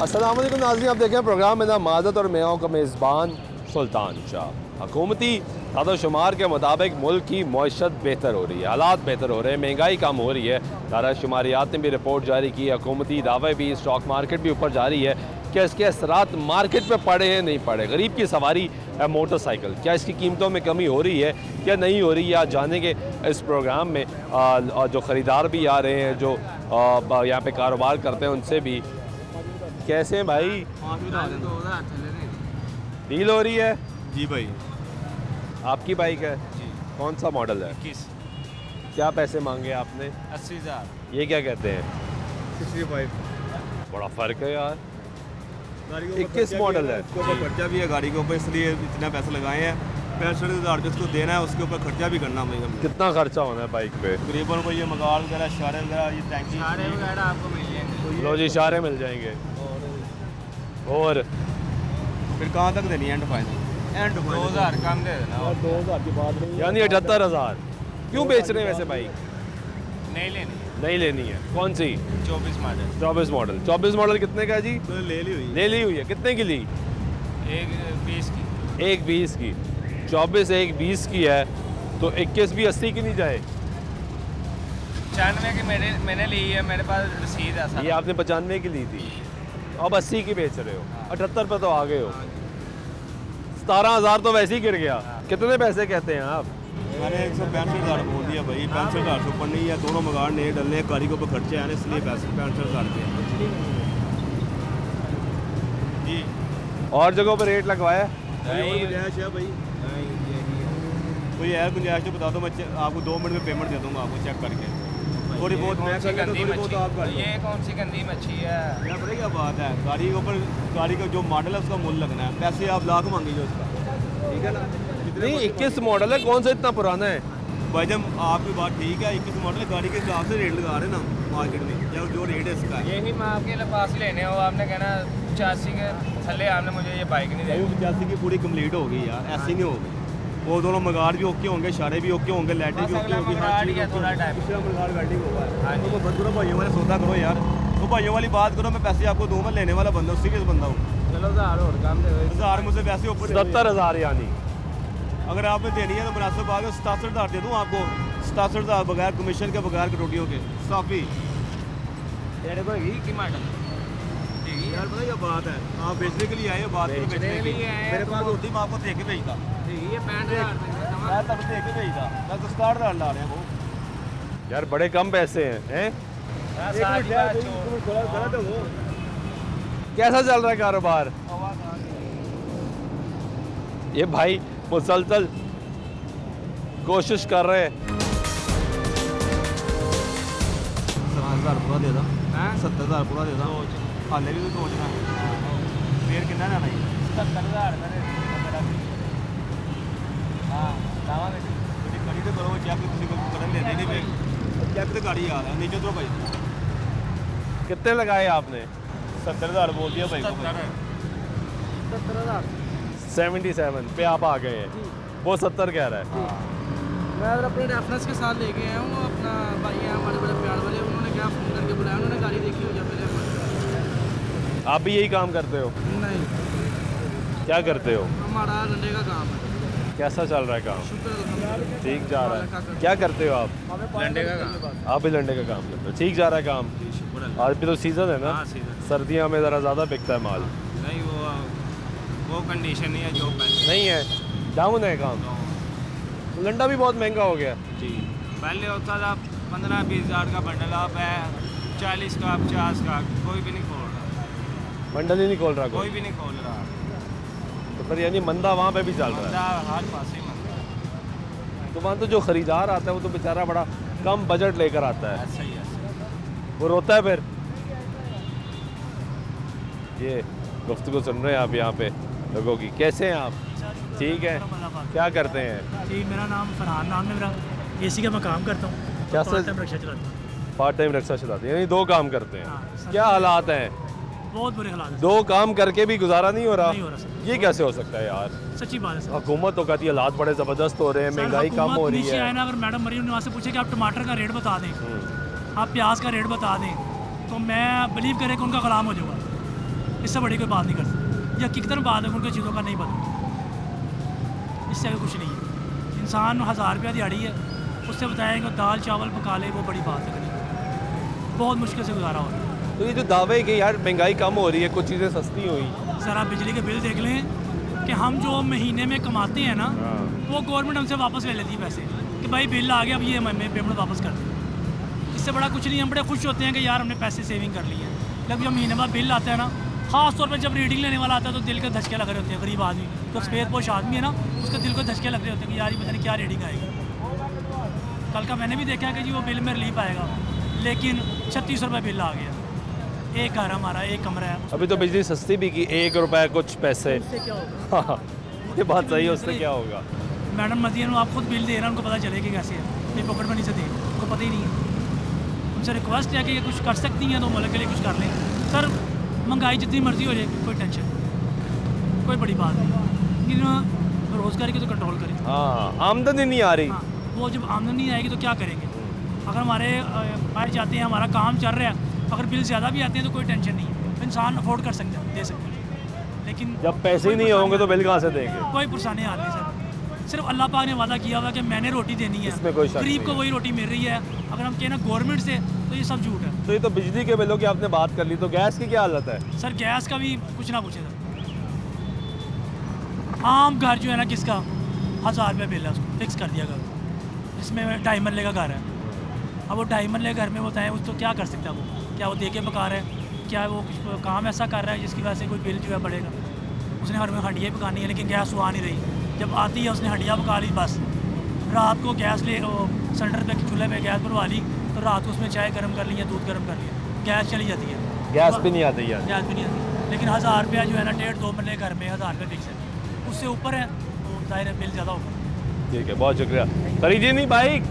अस्सलाम वालेकुम नाज़रीन, आप देखें प्रोग्राम में ना माज़त और मैं का मेज़बान सुल्तान शाह। हुकूमती दादा-शुमार के मुताबिक मुल्क की मईशत बेहतर हो रही है, हालात बेहतर हो रहे हैं, महंगाई कम हो रही है। दारा शुमारियात ने भी रिपोर्ट जारी की है, हुकूमती दावे भी, स्टॉक मार्केट भी ऊपर जारी है। क्या इसके असरात मार्केट पर पड़े हैं, नहीं पड़े? गरीब की सवारी है मोटरसाइकिल, क्या इसकी कीमतों में कमी हो रही है या नहीं हो रही है? आज जानेंगे इस प्रोग्राम में। जो ख़रीदार भी आ रहे हैं, जो यहाँ पे कारोबार करते हैं, उनसे भी। कैसे हैं भाई? डील हो रही है जी भाई। आपकी बाइक है जी। कौन सा मॉडल है? 21 क्या पैसे मांगे आपने? 80,000। ये क्या कहते हैं? 65। बड़ा फ़र्क है यार। गाड़ी 21 मॉडल है। उसके ऊपर खर्चा भी है गाड़ी के ऊपर, इसलिए इतना पैसे लगाए हैं। 65,000 जो उसको देना है, उसके ऊपर खर्चा भी करना पड़ेगा। कितना खर्चा होना है बाइक पे? तकरीबन को ये मगाल वगैरह, इशारे वगैरह, ये टैंकी वगैरह आपको मिल जाएंगे। लो जी, इशारे मिल जाएंगे। और फिर कहाँ तक देनी है एंड फाइनल? एंड 2,000 कम दे देना। 2,000 की बात नहीं यानी 78,000। क्यों बेच रहे हैं वैसे बाइक? नहीं लेनी। नहीं लेनी है। कौन सी? 24 मॉडल। 24 मॉडल। 24 मॉडल कितने का है जी? तो ले ली हुई। ले ली हुई है। कितने की ली? 1,20 की। 1,20 की। 24 1,20 की है तो 21 भी 80 की नहीं जाए? 95 की मैंने ली है, मेरे पास रसीद है। ये आपने 95 की ली थी, अब 80 की बेच रहे हो। 78 पे तो आ गए हो। 17,000 तो वैसे ही गिर गया। कितने पैसे कहते हैं आप? मैंने 165,000 बोल दिया भाई। 65,000 से ऊपर नहीं है। दोनों मगाड़ नहीं डलने, गाड़ी के ऊपर खर्चे आने, इसलिए पैसे 65,000 के जी। और जगहों पर रेट लगवाया? गुंजाइश है भाई। कोई है गुंजाइश तो बता दो, मैं आपको 2 मिनट में पेमेंट दे दूँगा आपको चेक करके। थोड़ी बहुत मैं कर लेता, थोड़ी बहुत आप कर लो। ये कौन सी गंदी मच्छी है? क्या पता क्या बात है, गाड़ी के ऊपर गाड़ी का जो मॉडल है उसका मूल्य लगना है। पैसे आप लाख मांगेंगे उसका, ठीक है ना? नहीं, 21 मॉडल है, कौन सा इतना पुराना है? भाई जब आपकी बात ठीक है, 21 मॉडल गाड़ी के हिसाब से रेट लगा रहे हैं ना मार्केट में, या जो रेट है इसका है। यही मैं आपके पास लेने हो, आपने कहना 85 के थल्ले आपने मुझे ये बाइक नहीं दी। 85 की पूरी कंप्लीट हो गई यार, ऐसी नहीं होगी। वो दोनों मगाड़ भी ओके होंगे, इशारे भी ओके होंगे, लाइटें भी ओके होंगी। थोड़ा टाइम पिछला मगाड़ वेल्डिंग होगा। हाँ जी, बस करो भाइयों वाले सौदा करो यार। तो भाइयों वाली बात करो, मैं पैसे आपको दूँ। मैं लेने वाला बंदा, सीरियस बंदा हूँ। चलो 1000 और काम दे। 1000 मुझसे वैसे ऊपर 77,000 यानी। अगर आपने देनी है तो मुनासिब बात है, 67,000 दे दूँ आपको। 67,000 बगैर कमीशन के, बगैर कटौतियों के, साफी। तेरे को ही की मॉडल यार पता क्या बात है, आप बेचने के लिए आए हो, बात करो बेचने के लिए आए। मेरे पास होती मैं आपको दे के भेजता। ये 65,000 मैं तब दे के भेजता। मैं तो 67,000 ला रहे हैं वो। यार बड़े कम पैसे हैं। गलत है वो। कैसा चल रहा है कारोबार? ये भाई मुसलसल कोशिश कर रहे हैं। 70,000 पूरा दे दा। 70,000 पूरा दे दा। हाले भी तो सोचना फिर कितना जाना है? 70,000 हाँ दावा में गाड़ी तो करो चेक, किसी को करन लेने नहीं भाई। चेक तो गाड़ी आ रहा है नीचे तो भाई। कितने लगाए आपने? 70,000 बोल दिया भाई को। 70,000 77 पे आप आ गए हैं। वो 70 कह रहा है। मैं अगर अपने रेफरेंस के साथ लेके आया हूँ। अपना भाई है हमारे बड़े प्यार वाले, उन्होंने क्या फ़ोन करके बुलाया, उन्होंने गाड़ी देखी हुई है पहले। आप भी यही काम करते हो? नहीं, क्या करते हो? हमारा लंडे का काम है। कैसा चल रहा है काम? शुक्र अल्हम्दुलिल्लाह। ठीक जा रहा है। क्या करते हो आप? लंडे का काम। आप भी लंडे का काम करते हो? ठीक जा रहा है काम? आज भी तो सीज़न है ना? हाँ, सीजन। सर्दियों में ज़रा ज़्यादा बिकता है माल। नहीं वो कंडीशन नहीं है जो पहले नहीं है, डाउन है काम। लंडा भी बहुत महंगा हो गया। जी पहले होता था 15-20 हज़ार का बंडल, अब है 40 का, 50 का। कोई भी नहीं खोल रहा, मंडल ही नहीं खोल रहा कोई भी नहीं खोल रहा। तो फिर यानी मंदा वहाँ पे भी चल रहा मंदा हर पास ही मंदा। है। तो वहाँ तो जो ख़रीदार आता है वो तो बेचारा बड़ा कम बजट लेकर आता है, ऐसा ही है। वो रोता है फिर। ये गुफ्तगू सुन रहे हैं आप यहाँ पे लोगों की। कैसे हैं आप? ठीक है। क्या करते हैं? जी, मेरा नाम फरहान नाम है मेरा। एसी का मैं काम करता हूँ। क्या पार्ट टाइम रिक्शा चलाता हूँ। पार्ट टाइम रिक्शा चलाते हैं, यानी 2 काम करते हैं। हाँ, सर। क्या हालात हैं? बहुत बुरे हालात हैं। 2 काम करके भी गुजारा नहीं हो रहा? नहीं हो रहा सर। ये कैसे हो सकता है यार? सच्ची बात है सर। हुकूमत तो कहती है हालात बड़े ज़बरदस्त हो रहे हैं, सर, महंगाई कम हुकूमत हो रही नीचे आए है। ना, अगर मैडम मरीम ने वहाँ से पूछे कि आप टमाटर का रेट बता दें, हम्म। आप प्याज का रेट बता दें, तो मैं बिलीव करें कि उनका गुलाम हो जाऊँगा। इससे बड़ी कोई बात नहीं कर सकते। ये हकीकतन बात है, उनको चीज़ों का नहीं पता, इससे आगे कुछ नहीं है। इंसान 1000 रुपया दिहाड़ी है, उससे बताएंगे दाल चावल पका ले, वो बड़ी बात है, बहुत मुश्किल से गुजारा हो रहा है। तो ये जो दावे कि यार महंगाई कम हो रही है, कुछ चीज़ें सस्ती हुई। सर आप बिजली के बिल देख लें कि हम जो महीने में कमाते हैं ना, वो गवर्नमेंट हमसे वापस ले लेती है पैसे कि भाई बिल आ गया, अब ये हमें पेमेंट वापस कर दें। इससे बड़ा कुछ नहीं, हम बड़े खुश होते हैं कि यार हमने पैसे सेविंग कर ली है। जब जब महीने बाद बिल आता है ना, ख़ास तौर पर जब रीडिंग लेने वाला आता है तो दिल के धचके लग रहे होते हैं। गरीब आदमी तो सफ़ेद पोश आदमी है ना, उसके दिल को धचके लग रहे होते हैं कि यार ये पता नहीं क्या रीडिंग आएगी। कल का मैंने भी देखा है कि जी वो बिल में रिलीफ आएगा, लेकिन 3600 रुपये बिल आ गया। एक घर हमारा, एक कमरा है। अभी तो बिजली सस्ती भी की, 1 रुपये कुछ पैसे। उससे क्या होगा? हाँ, ये बात सही है, उससे क्या होगा। मैडम मदीन आप खुद बिल दे रहे हैं, उनको पता चलेगा कैसे है, मेरी पॉकेट मनी से दे, उनको पता ही नहीं है। उनसे रिक्वेस्ट है कि ये कुछ कर सकती हैं तो मुल्क के लिए कुछ कर लें। सर महंगाई जितनी मर्जी हो जाए, कोई टेंशन नहीं, कोई बड़ी बात नहीं, लेकिन रोज़गार की तो कंट्रोल करें। हाँ, आमदनी नहीं आ रही। हाँ, वो जब आमदनी आएगी तो क्या करेंगे? अगर हमारे आए जाते हैं, हमारा काम चल रहा है, अगर बिल ज़्यादा भी आते हैं तो कोई टेंशन नहीं है, इंसान अफोर्ड कर सकता है, दे सकते हैं। लेकिन जब पैसे ही नहीं होंगे तो बिल कहाँ से देंगे? कोई परेशानी आती है सर। सिर्फ अल्लाह पाक ने वादा किया हुआ कि मैंने रोटी देनी है, इसमें कोई शक गरीब नहीं को है। वही रोटी मिल रही है। अगर हम कहें ना गवर्नमेंट से, तो ये सब झूठ है। तो ये तो बिजली के बिलों की आपने बात कर ली, तो गैस की क्या हालत है? सर गैस का भी कुछ ना पूछे सर। आम घर जो है ना, किसका 1000 रुपये बिल है, उसको फिक्स कर दिया घर, जिसमें 2.5 मरले का घर है। अब वो 2.5 मरले घर में बताएं उस तो क्या कर सकता है वो? क्या वो दे के पका रहा है? क्या वो कुछ काम ऐसा कर रहा है जिसकी वजह से कोई बिल जो है बढ़ेगा? उसने हर में हंडियाँ पकानी है, लेकिन गैस वो आ नहीं रही। जब आती है उसने हंडियाँ पका ली, बस रात को गैस ले सिलेंडर पे चूल्हे पे गैस भरवा ली, तो रात को उसमें चाय गर्म कर ली या दूध गर्म कर लिया, गैस चली जाती है। गैस भी नहीं आती यार। गैस भी नहीं आती। लेकिन 1000 रुपया जो है ना, 1.5-2 मरले घर में 1000 रुपये फिक्स है, उससे ऊपर है तो जाहिर है बिल ज़्यादा होगा। ठीक है, बहुत शुक्रिया। खरीदी नहीं बाइक?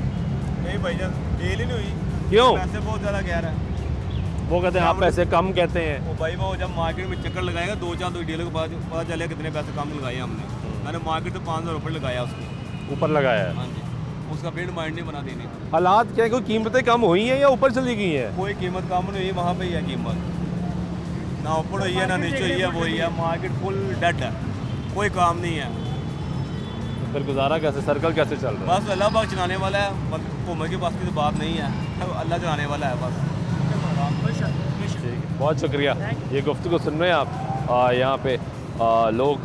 नहीं भाईजान, डील ही नहीं हुई। क्यों? पैसे बहुत ज़्यादा कह रहा है वो कहते हैं आप पैसे कम कहते हैं। वो भाई। वो जब मार्केट में चक्कर लगाएगा 2-4 डीलर को पता चलेगा कितने पैसे कम लगाए हमने। मैंने मार्केट तो 500 रुपये लगाया उसको, ऊपर लगाया है। हाँ जी, उसका बिल्ड माइंड नहीं बना देने का। हालात क्या है, कोई कीमतें कम हुई हैं या ऊपर चली गई हैं? कोई कीमत कम नहीं हुई, वहाँ पे ही है कीमत, ना ऊपर हुई है ना नीचे हुई है, वही है। मार्केट फुल डेड है, कोई काम नहीं है। तो फिर गुजारा कैसे, सर्कल कैसे चल रहा है? बस अल्लाह पाक चलाने वाला है, हुकूमत के पास की तो बात नहीं है, अल्लाह चलाने वाला है बस। ठीक है, बहुत शुक्रिया। ये गुफ्तगू सुन रहे हैं आप। यहाँ पे लोग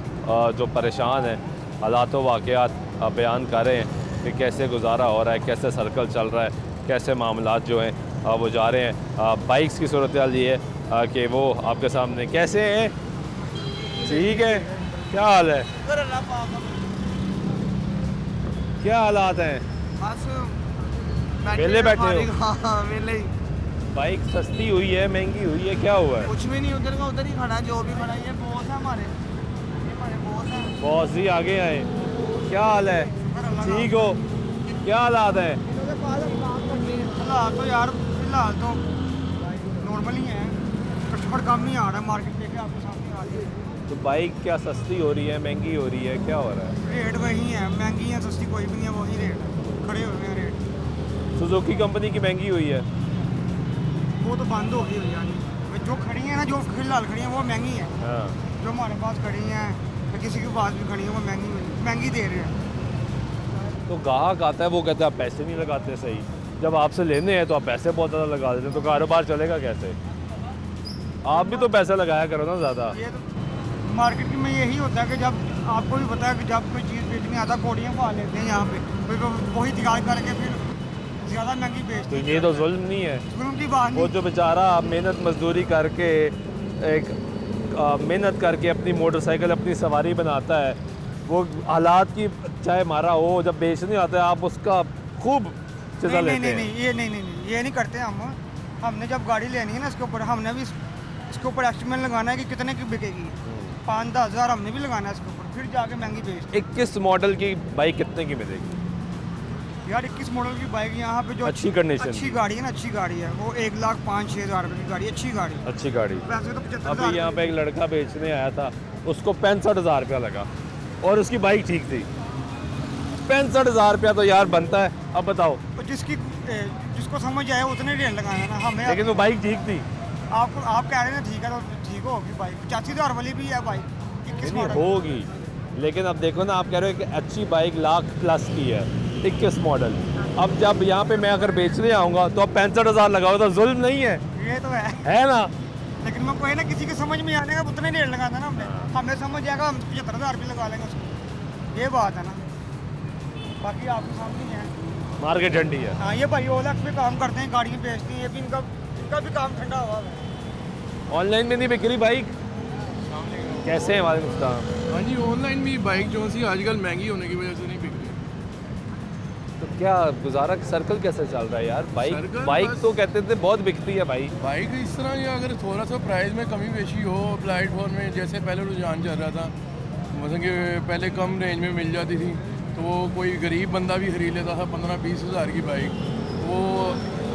जो परेशान हैं, हालातों वाक़यात बयान कर रहे हैं कि कैसे गुजारा हो रहा है, कैसे सर्कल चल रहा है, कैसे मामलात जो हैं वो जा रहे हैं। बाइक्स की सूरत हाल ये है कि वो आपके सामने कैसे हैं। ठीक है, क्या हाल है, क्या हालात हैं? बस वेले बैठे हो? हाँ वेले ही। बाइक सस्ती हुई है, महंगी हुई है, क्या हुआ है? कुछ भी नहीं, उधर का उधर ही खड़ा है, जो भी खड़ा है। ये बॉस है हमारे, ये हमारे बॉस है। बॉस जी आगे आए, क्या हाल है, ठीक हो, क्या हालात हैं? फिलहाल तो यार, फिलहाल तो नॉर्मल ही है, कस्टमर कम नहीं आ रहा है। मार्केट देखे आपके सामने आ रही है। तो बाइक क्या सस्ती हो रही है, महंगी हो रही है, क्या हो रहा है? रेट वही है, महंगी है सस्ती कोई भी नहीं है, वही रेट है, खड़े हुए हैं रेट। सुजुकी कंपनी की महंगी हुई है। वो तो बंद हो गई यानी, जो खड़ी है ना, जो फिलहाल खड़ी है वो महंगी है। हाँ, जो हमारे पास खड़ी हैं या किसी के पास भी खड़ी है, वो महंगी दे रहे हैं। तो ग्राहक आता है, वो कहते हैं आप पैसे नहीं लगाते सही, जब आपसे लेने हैं तो आप पैसे बहुत ज़्यादा लगा देते हैं, तो कारोबार चलेगा कैसे? आप भी तो पैसा लगाया करो ना ज़्यादा। ये तो मार्केट में यही होता है कि जब आपको भी पता है कि जब कोई चीज़ बेचने आता है, कोड़ियाँ पा लेते हैं यहाँ पे, फिर वही दिखाई करके फिर ज़्यादा महंगी बेचते तो हैं। ये तो जुल्म नहीं है? जुल्म की बात वो नहीं। जो बेचारा मेहनत मजदूरी करके एक मेहनत करके अपनी मोटरसाइकिल अपनी सवारी बनाता है, वो हालात की चाहे मारा हो, जब बेचने आता है आप उसका खूब सजा लेते हैं। नहीं, ये नहीं करते हम। हमने जब गाड़ी लेनी है ना, इसके ऊपर हमने भी इसके ऊपर एस्टिमेट लगाना है कि कितने की बिकेगी। 5-10 हज़ार हमने भी लगाना है इसके ऊपर, फिर जाके महंगी बेचते। 21 मॉडल की बाइक कितने की मिलेगी? यार 21 मॉडल की बाइक यहाँ पे जो अच्छी कंडीशन अच्छी गाड़ी है ना, अच्छी गाड़ी है, वो 1,05,000-6 हज़ार रुपये की गाड़ी, अच्छी गाड़ी। अच्छी गाड़ी। वैसे तो 75,000। अभी यहाँ पे एक लड़का बेचने आया था, उसको 65,000 रुपया लगा और उसकी बाइक ठीक थी। 65,000 रुपया तो यार बनता है। अब बताओ, तो जिसको समझ आए उतने रेट लगाना ना हमें। लेकिन वो बाइक ठीक थी। आप कह रहे हैं ठीक है तो ठीक ठीक होगी बाइक, 85,000 वाली भी है बाइक, 21 नहीं मॉडल। होगी, लेकिन अब देखो ना, आप कह रहे हो कि अच्छी बाइक लाख प्लस की है, 21 मॉडल। अब जब यहाँ पे मैं अगर बेचने आऊँगा तो अब 65,000 लगाओ तो जुल्म नहीं है? ये तो है ना? लेकिन मैं कोई ना किसी के समझ में आने का उतना रेट लगाता ना हमने, हमें समझ जाएगा, हम 75,000 रुपये लगा लेंगे उसको, ये बात है ना। बाकी आपके सामने ही है, मार्केट ठंडी है। हाँ ये भाई ओलक्स पे काम करते हैं, गाड़ियाँ बेचते हैं, ये भी इनका भी काम ठंडा हुआ है। ऑनलाइन में नहीं बिक रही बाइक? कैसे है वालेकुम सलाम। हाँ जी, ऑनलाइन भी बाइक जो सी आजकल महंगी होने की वजह से नहीं बिक रही। तो क्या गुजारा सर्कल कैसे चल रहा है यार? बाइक सर्कल बाइक बस- तो कहते थे बहुत बिकती है भाई। बाइक इस तरह या अगर थोड़ा सा प्राइस में कमी बेशी हो प्लेटफॉर्म में, जैसे पहले रुझान चल रहा था, मतलब कि पहले कम रेंज में मिल जाती थी तो वो कोई गरीब बंदा भी खरीद लेता था 15-20 हज़ार की बाइक, वो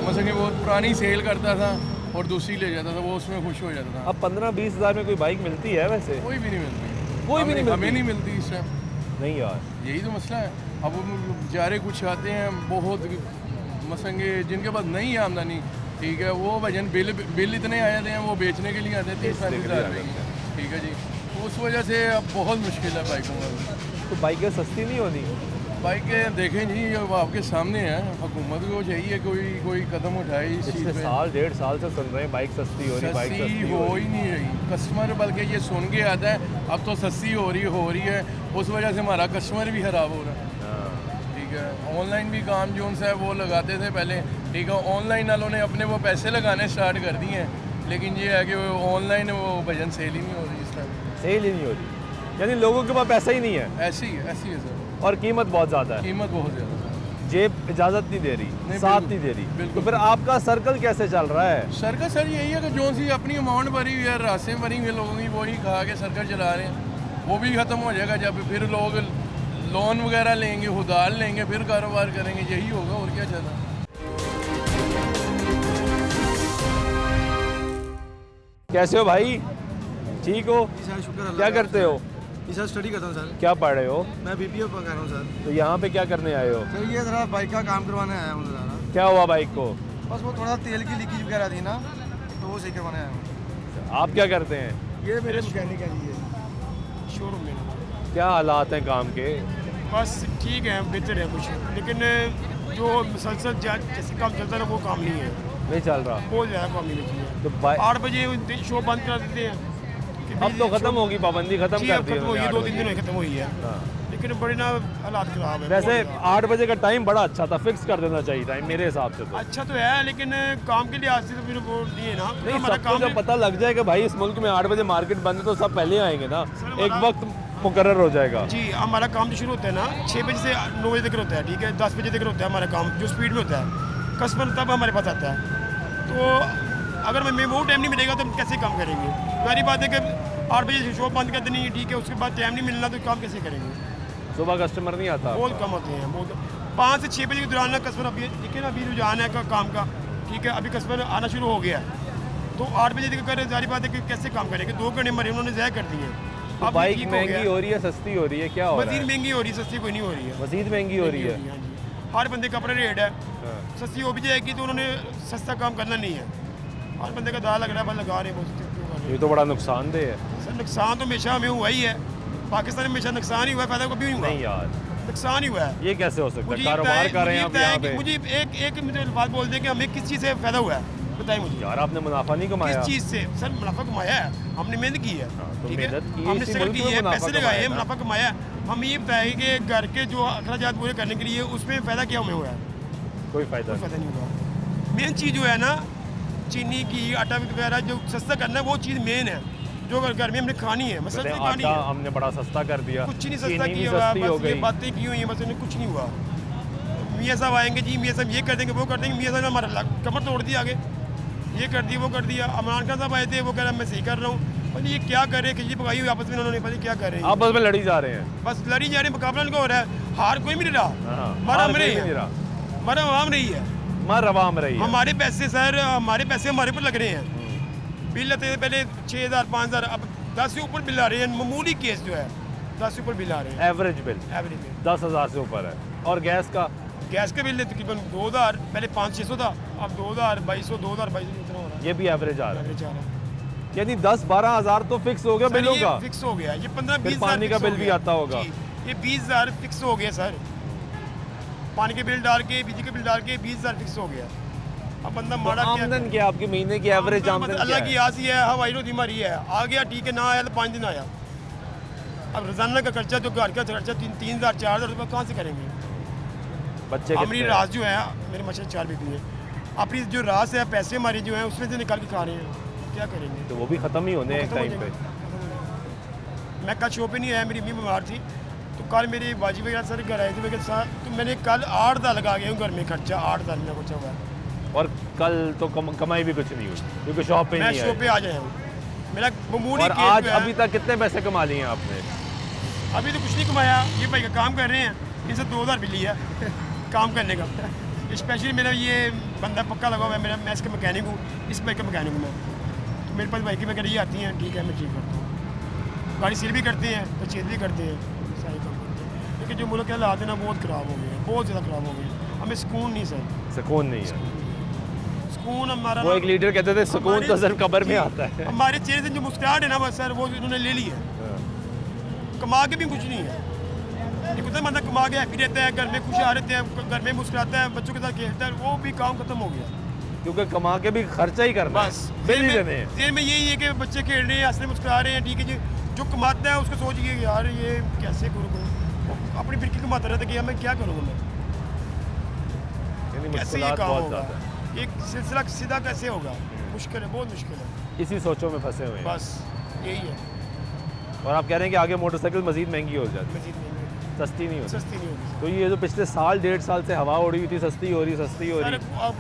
मतलब कि वो पुरानी सेल करता था और दूसरी ले जाता था, वो उसमें खुश हो जाता था। अब 15-20 हज़ार में कोई बाइक मिलती है वैसे? कोई भी नहीं मिलती, कोई भी नहीं हमें मिलती? नहीं मिलती इस टाइम, नहीं यार, यही तो मसला है। अब वो बेचारे कुछ आते हैं बहुत मसंगे, जिनके पास नहीं है आमदनी, ठीक है, वो भजन बिल इतने आ जाते हैं, वो बेचने के लिए आते हैं 30-40 हज़ार रुपये, ठीक है जी। उस वजह से अब बहुत मुश्किल है बाइकों का। तो बाइकें सस्ती नहीं होती? बाइकें देखें जी, अब आपके सामने है, हुकूमत को चाहिए कोई कदम उठाए इस चीज़ पिछले पे। साल 1.5 साल से सुन रहे हैं बाइक सस्ती हो रही, बाइक सस्ती हो ही नहीं रही, कस्टमर बल्कि ये सुन के आता है अब तो सस्ती हो रही है, उस वजह से हमारा कस्टमर भी ख़राब हो रहा है, ठीक है। ऑनलाइन भी काम जो उनसे है वो लगाते थे पहले, ठीक है, ऑनलाइन वालों ने अपने वो पैसे लगाने स्टार्ट कर दिए हैं, लेकिन ये है कि ऑनलाइन वो भजन सेल ही नहीं हो रही इस टाइम, सेल ही नहीं हो रही, यानी लोगों के पास पैसा ही नहीं है ऐसी है सर, और कीमत बहुत ज़्यादा है, कीमत बहुत ज़्यादा है। जेब इजाज़त नहीं दे रही, नहीं, साथ बिल्कुल, नहीं दे रही। बिल्कुल। तो फिर आपका सर्कल कैसे चल रहा है? सर्कल सर यही है कि जो सी अपनी अमाउंट भरी हुई है, रास्ते भरी हुई है लोगों की, वही खा के सर्कल चला रहे हैं, वो भी ख़त्म हो जाएगा जब फिर लोग लोन वगैरह लेंगे, उधार लेंगे, फिर कारोबार करेंगे, यही होगा और क्या चला। कैसे हो भाई? ठीक हो? सर शुक्र क्या करते हो? सर स्टडी करता हूँ सर, क्या पढ़ रहे हो? मैं बीपीओ कर रहा हूँ सर। तो यहाँ पे क्या करने आए हो? सर ये ज़रा बाइक का काम करवाने आया हूँ ज़रा, क्या हुआ बाइक को? बस वो थोड़ा तेल की लीकेज वगैरह थी ना, तो वो सही करवाने आया हूँ। आप क्या करते हैं? ये मेरे मैकेनिक है जी, ये शोरूम में क्या हालात हैं काम के? बस ठीक है, बेहतर है कुछ, लेकिन जो मुसलसल जैसे काम चलता है वो काम नहीं है, नहीं चल रहा बहुत ज़्यादा काम नहीं बची तो है। 8 बजे शो बंद कर देते हैं कि अब तो खत्म होगी, पाबंदी खत्म जी, कर अब दी खत्म हुई है, उन्होंने 2-3 दिन में खत्म हुई है, हाँ। लेकिन बड़े ना हालात खराब है। वैसे बहुत ज़्यादा। 8 बजे का टाइम बड़ा अच्छा था, फिक्स कर देना चाहिए टाइम मेरे हिसाब से तो। अच्छा तो है, लेकिन काम के लिहाज से तो फिर वो नहीं है ना, नहीं, हमारा सबको काम जब है। पता लग जाए कि भाई इस मुल्क में 8 बजे मार्केट बंद है तो सब पहले आएंगे ना, सर, एक हमारा- वक्त मुकर्रर हो जाएगा। जी, हमारा काम जो शुरू होता है ना 6 बजे से 9 बजे तक होता है, ठीक है, 10 बजे तक होता है हमारा काम, जो स्पीड में होता है, कस्टमर तब हमारे पास आता है। तो अगर मैं वो टाइम नहीं मिलेगा तो हम कैसे काम करेंगे? पहली बात है कि 8 बजे शॉप बंद कर देनी है, ठीक है, उसके बाद टाइम नहीं मिलना तो काम कैसे करेंगे? सुबह कस्टमर नहीं आता? बहुत कम होते हैं, बहुत 5 से 6 बजे के दौरान ना कस्टमर, अभी देखिए ना, अभी रुझान है काम का, ठीक है, अभी कस्टमर आना शुरू हो गया है, तो 8 बजे तक कर सारी बात है कि कैसे काम करेंगे? 2 घंटे हमारे उन्होंने ज़ाया कर दिए। तो अब बाइक ठीक महंगी हो रही है, सस्ती हो रही है, क्या हो रहा मजीद है? महंगी हो रही है, सस्ती कोई नहीं हो रही है, मजीद महंगी हो रही है। हाँ जी, हर बंदे का अपना रेट है, हाँ। सस्ती हो भी जाएगी तो उन्होंने सस्ता काम करना नहीं है, हर बंदे का दाल लग रहा है, बस लगा रहे हैं। ये तो बड़ा नुकसानदेह है। सर नुकसान तो हमेशा हमें हुआ ही है, पाकिस्तान में हमेशा नुकसान ही हुआ है, फायदा कभी नहीं हुआ। नहीं यार, नुकसान ही हुआ है। ये कैसे हो सकता है? मुझे कारोबार कर रहे हैं आप यहाँ पे। मुझे एक मुझे बात बोल दें कि हमें किस चीज़ से फ़ायदा हुआ है, बताइए मुझे। यार आपने मुनाफा नहीं कमाया। किस चीज़ से? सर मुनाफा कमाया है, हमने मेहनत की है, हाँ, तो ठीक है, मेहनत की है, हमने इसी स्ट्रगल मुल्क की में है, मुनाफा पैसे लगाए हैं, कमाया ना। मुनाफा कमाया है। हम ये बताएं कि घर के जो अखराजात पूरे करने के लिए उसमें फ़ायदा क्या हमें हुआ है? कोई फायदा कोई नहीं। फ़ायदा नहीं हुआ। मेन चीज़ जो है ना, चीनी की आटा वगैरह जो सस्ता करना है वो चीज़ मेन है, जो घर में हमने खानी है, मसलन कहते हैं, खानी आटा है, हमने बड़ा सस्ता कर दिया, कुछ नहीं चीनी सस्ता भी किया हुआ, सस्ती हो बस ये गई। बातें की हुई हैं, बस उन्हें कुछ नहीं हुआ। मियाँ साहब आएंगे जी, मियाँ साहब ये कर देंगे, वो कर देंगे, मियाँ साहब ने हमारा कमर तोड़ दिया आगे, ये कर दिया, वो कर दिया। इमरान खान साहब आए थे, वो कह रहा मैं सही कर रहा हूँ, पता ये क्या कर रहे हैं, खिचड़ी पकाई हुई आपस में उन्होंने, पता क्या कर रहे हैं, आपस में लड़ी जा रहे हैं। बस लड़ी जा रहे हैं, मुकाबला उनका हो रहा है, हार कोई भी नहीं रहा, हाँ, मरा हार हम कोई रही भी नहीं है, रहा। मरा आवाम रही है, मर रवाम रही है। हमारे पैसे सर, हमारे पैसे हमारे ऊपर लग रहे हैं। बिल आते थे पहले 6,000 5,000, अब 10 से ऊपर बिल आ रहे हैं, मामूली केस जो है 10 से ऊपर बिल आ रहे हैं, एवरेज बिल एवरेज बिल। 10,000 से ऊपर है। और गैस का गैस के बिल तकरीबन 2,000, पहले 500-600 था, अब 2,000 2200 2,000 2200 इतना हो रहा है, ये भी एवरेज आ रहा है। एवरेज आ रहा है। यानी 10-12 हज़ार तो फिक्स हो गया सर, बिलों ये का। फिक्स हो गया, ये 15-20 फिर पानी का बिल भी आता होगा। ये 20,000 फिक्स हो गया सर, पानी के बिल डाल के, बिजली के बिल डाल के 20,000 फिक्स हो गया। अब बंदा तो माड़ा क्या आमदन क्या आपकी महीने की एवरेज आमदन अल्लाह क्या की है? आसी है, हवाई रोटी हमारी है, आ गया ठीक है, ना आया तो 5 दिन आया। अब रोजाना का खर्चा जो घर का खर्चा 3,000-4,000 रुपये कहाँ से करेंगे? बच्चे हमारी कितने रास जो है, मेरे मशहूर 4 बेटी है, अपनी जो रास है, पैसे हमारे जो हैं उसमें से निकाल के खा रहे हैं, क्या करेंगे? तो वो भी ख़त्म ही होने हैं एक खत्म हो टाइम पे। जाएंगे। मैं कल शो पे नहीं आया, मेरी अम्मी बीमार थी, तो कल मेरी बाजी वगैरह सारे घर आए थे मेरे साथ, तो मैंने कल 8,000 लगा गया हूँ घर में खर्चा, 8,000 में कुछ हुआ है। और कल तो कमाई भी कुछ नहीं हुई क्योंकि शॉप पे मैं नहीं शो आए। पे आ जाया हूँ, मेरा मामूली और केस आज जो है, अभी तक कितने पैसे कमा लिए हैं आपने? अभी तो कुछ नहीं कमाया, ये भाई का काम कर रहे हैं, इनसे 2,000 भी लिया काम करने का। स्पेशली मेरा ये बंदा पक्का लगा हुआ है, मेरा मैं इसका मैकेनिक हूँ, इस बाइक का मैकेनिक हूँ मैं, तो मेरे पास बाइकें वगैरह ये आती हैं, ठीक है मैं ठीक करता हूँ, गाड़ी सेल भी करते हैं, परचेज भी करते हैं, सारे काम करते हैं। लेकिन जो मुल्क के हालात है ना बहुत ख़राब हो गए हैं, बहुत ज़्यादा ख़राब हो गए हैं, हमें सुकून नहीं सर, सुकून नहीं है। सुकून हमारा वो एक लीडर कहते थे सुकून हमारे- तो सिर्फ कब्र में जी, आता है। हमारे चेहरे से जो मुस्कुराहट है ना बस सर, वो इन्होंने ले ली है, कमा के भी कुछ नहीं है। एक होता है बंदा कमा के हैप्पी रहता है, घर में खुश आ रहते हैं, घर में मुस्कुराता है, बच्चों के साथ खेलता है, वो भी काम खत्म हो गया। क्योंकि कमा के भी खर्चा ही करना बस है, बिल ही देने हैं। जेल में यही है कि बच्चे खेल रहे हैं, हंस रहे मुस्कुरा रहे हैं, ठीक है जी, जो कमाता है उसको सोचिए कि यार ये कैसे करूँ, अपनी फिरकी कमाता रहता है कि यार मैं क्या करूँगा, मैं यानी कैसे ये मुश्किलात काम बहुत होगा, ज़्यादा है। एक सिलसिला सीधा कैसे होगा, मुश्किल है, बहुत मुश्किल है, इसी सोचों में फंसे हुए हैं। बस यही है, और आप कह रहे हैं कि आगे मोटरसाइकिल मजीद महंगी हो जाती है, मजीद नहीं होगी, सस्ती नहीं होती। सस्ती नहीं होगी तो ये जो पिछले साल 1.5 साल से हवा उड़ी हुई थी, सस्ती हो रही सस्ती हो सर। रही, अब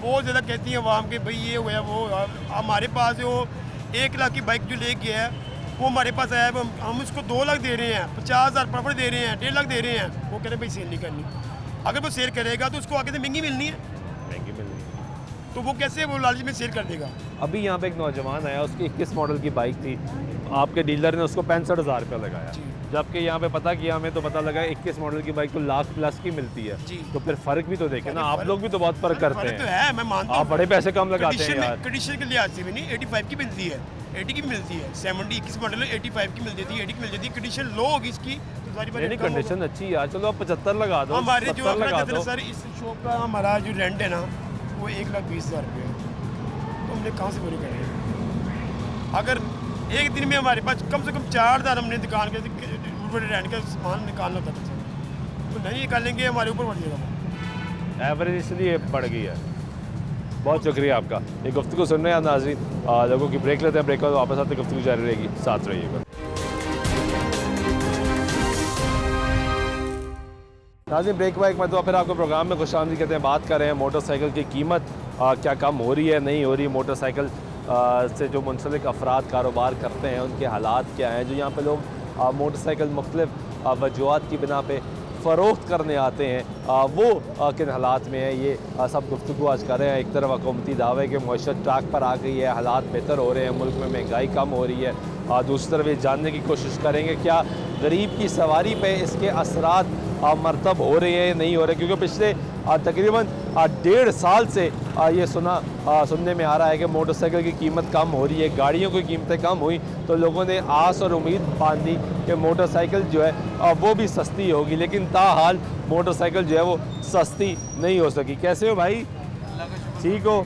बहुत ज़्यादा कहती है आवाम के भाई ये हुआ वो, हमारे पास जो 1 लाख की बाइक जो ले गया है वो हमारे पास आया है, हम उसको 2 लाख दे रहे हैं, 50,000 प्रॉफिट दे रहे हैं, 1.5 लाख दे रहे हैं, वो कह रहे हैं भाई सेल नहीं करनी। अगर वो सेल करेगा तो उसको आगे से महंगी मिलनी है, महंगी मिल रही है। तो वो कैसे वो लालच में सेल कर देगा। अभी यहाँ पे एक नौजवान आया, उसकी 21 मॉडल की बाइक थी, आपके डीलर ने उसको 65,000 रुपया लगाया, जी। जबकि यहाँ पे पता किया हमें तो पता लगा 21 मॉडल की बाइक तो लाख प्लस की मिलती है। जी। तो फिर फ़र्क भी तो देखें ना, आप फर्क- लोग भी तो बहुत फ़र्क करते फर्क तो हैं। है, मैं मानता आप बड़े पैसे कम लगाते हैं यार। कंडीशन के लिहाज से भी नहीं, 85 की मिलती है, 80 की भी मिलती है, 70 21 मॉडल 85 की मिल जाती है, 80 की मिल जाती है, कंडीशन लो होगी इसकी तो सारी बात नहीं कंडीशन अच्छी है यार, चलो आप 75 लगा दो, हमारे जो 70 लगा अपना दो। सर इस शॉप का हमारा जो रेंट है ना वो 1,20,000 रुपये है, तो हमने कहाँ से पूरी करनी है? अगर एक दिन में हमारे पास कम से कम 4,000 हमने दुकान के रेंट का सामान निकालना होता था, तो नहीं निकालेंगे हमारे ऊपर बढ़ जाएगा। एवरेज इसलिए बढ़ गई है। बहुत शुक्रिया आपका। ये गुफ्तगू सुन रहे हैं नाज़रीन, लोगों की ब्रेक लेते हैं, ब्रेक के बाद वापस आते गुफ्तगू जारी रहेगी, साथ रहिएगा। नाज़रीन ब्रेक वाइक में तो फिर आपको प्रोग्राम में खुशामदीद कहते हैं। बात कर रहे हैं मोटरसाइकिल की कीमत क्या कम हो रही है नहीं हो रही, मोटरसाइकिल से जो मुंसलिक अफराद कारोबार करते हैं उनके हालात क्या हैं, जो यहाँ पे लोग मोटरसाइकिल मुख्तलिफ वजूहात की बिना पे फ़रोख्त करने आते हैं, वो किन हालात में है, ये सब गुफ्तगू आज कर रहे हैं। एक तरफ हुकूमती दावे के मईशत ट्रैक पर आ गई है, हालात बेहतर हो रहे हैं, मुल्क में महंगाई कम हो रही है, दूसरी तरफ ये जानने की कोशिश करेंगे क्या गरीब की सवारी पे इसके असरात मरतब हो रहे हैं नहीं हो रहे, क्योंकि पिछले तकरीबन 1.5 साल से ये सुनने में आ रहा है कि मोटरसाइकिल की कीमत कम हो रही है, गाड़ियों की कीमतें कम हुई तो लोगों ने आस और उम्मीद बांधी कि मोटरसाइकिल जो है वो भी सस्ती होगी, लेकिन ताहाल मोटरसाइकिल जो है वो सस्ती नहीं हो सकी। कैसे हो भाई? ठीक हो?